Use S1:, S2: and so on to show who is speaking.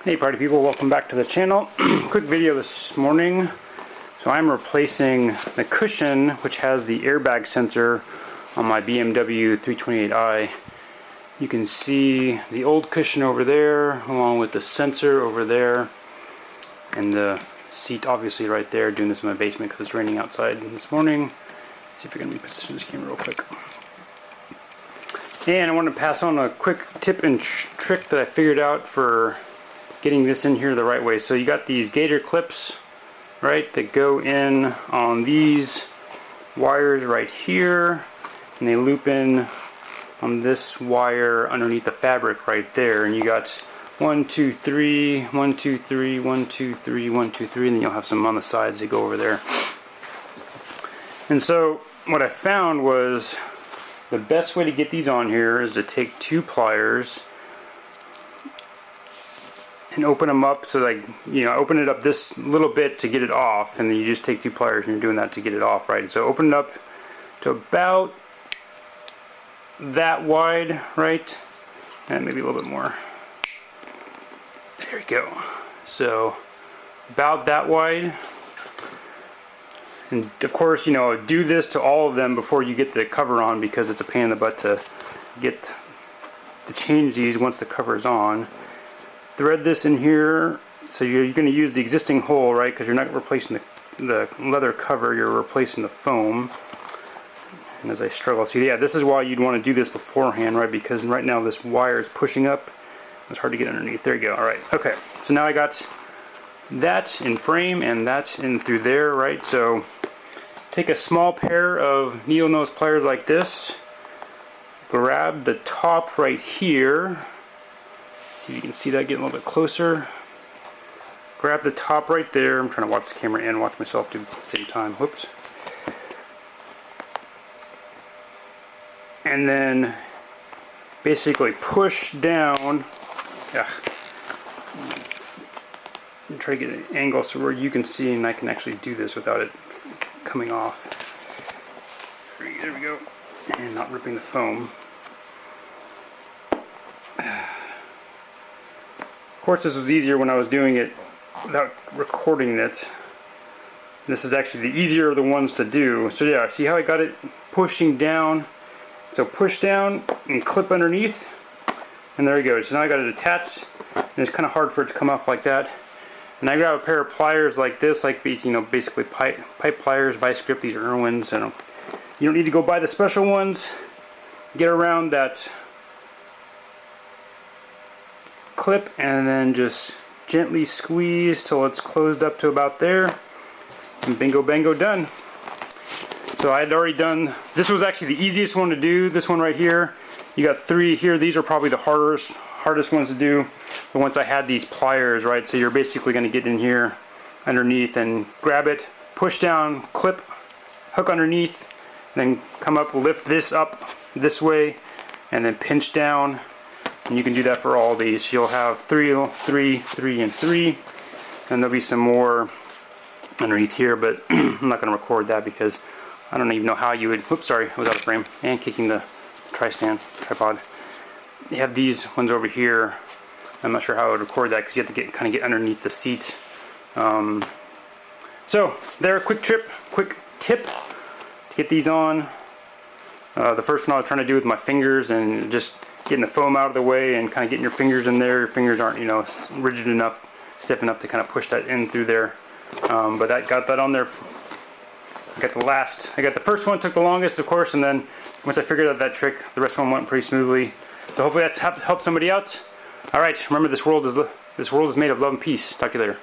S1: Hey party people, welcome back to the channel. Quick video this morning. So I'm replacing the cushion which has the airbag sensor on my BMW 328i. You can see the old cushion over there along with the sensor over there and the seat obviously right there. Doing this in my basement because it's raining outside this morning. Let's see if I can reposition this camera real quick. And I want to pass on a quick tip and trick that I figured out for getting this in here the right way. So you got these Gator clips, right, that go in on these wires right here, and they loop in on this wire underneath the fabric right there. And you got 1, 2, 3, 1, 2, 3, 1, 2, 3, 1, 2, 3, and then you'll have some on the sides that go over there. And so what I found was the best way to get these on here is to take 2 pliers and open them up, so like, open it up this little bit to get it off, and then you just take 2 pliers and you're doing that to get it off, right? So open it up to about that wide, right? And maybe a little bit more. There we go. So about that wide. And of course, do this to all of them before you get the cover on, because it's a pain in the butt to change these once the cover is on. Thread this in here, so you're going to use the existing hole, right? Because you're not replacing the leather cover, you're replacing the foam. And as I struggle, see, yeah, this is why you'd want to do this beforehand, right? Because right now this wire is pushing up. It's hard to get underneath. There you go. All right. Okay. So now I got that in frame and that in through there, right? So take a small pair of needle nose pliers like this. Grab the top right here. See if you can see that getting a little bit closer. Grab the top right there. I'm trying to watch the camera and watch myself do it at the same time. Whoops. And then basically push down. And try to get an angle so where you can see and I can actually do this without it coming off. There we go. And not ripping the foam. Of course, this was easier when I was doing it without recording it. This is actually the easier of the ones to do. So yeah, see how I got it pushing down? So push down and clip underneath, and there you go. So now I got it attached, and it's kind of hard for it to come off like that. And I grab a pair of pliers like this, like basically pipe pliers, vice grip. These are Irwins, and you don't need to go buy the special ones. Get around that clip and then just gently squeeze till it's closed up to about there, and bingo bango, done. So I had already done, this was actually the easiest one to do, this one right here. You got 3 here. These are probably the hardest ones to do, but once I had these pliers, right, so you're basically going to get in here underneath and grab it, push down, clip, hook underneath, then come up, lift this up this way, and then pinch down. And you can do that for all these. You'll have 3, 3, 3, and 3, and there'll be some more underneath here, but I'm not going to record that because I don't even know how you would. Oops, sorry, I was out of frame and kicking the tripod. You have these ones over here. I'm not sure how I would record that because you have to kind of get underneath the seat. So there, quick tip to get these on. The first one I was trying to do with my fingers and just getting the foam out of the way and kind of getting your fingers in there. Your fingers aren't, rigid enough, stiff enough to kind of push that in through there. But that got that on there. I got the first one took the longest, of course, and then once I figured out that trick, the rest of them went pretty smoothly. So hopefully that's helped somebody out. All right, remember this world is made of love and peace. Talk to you later.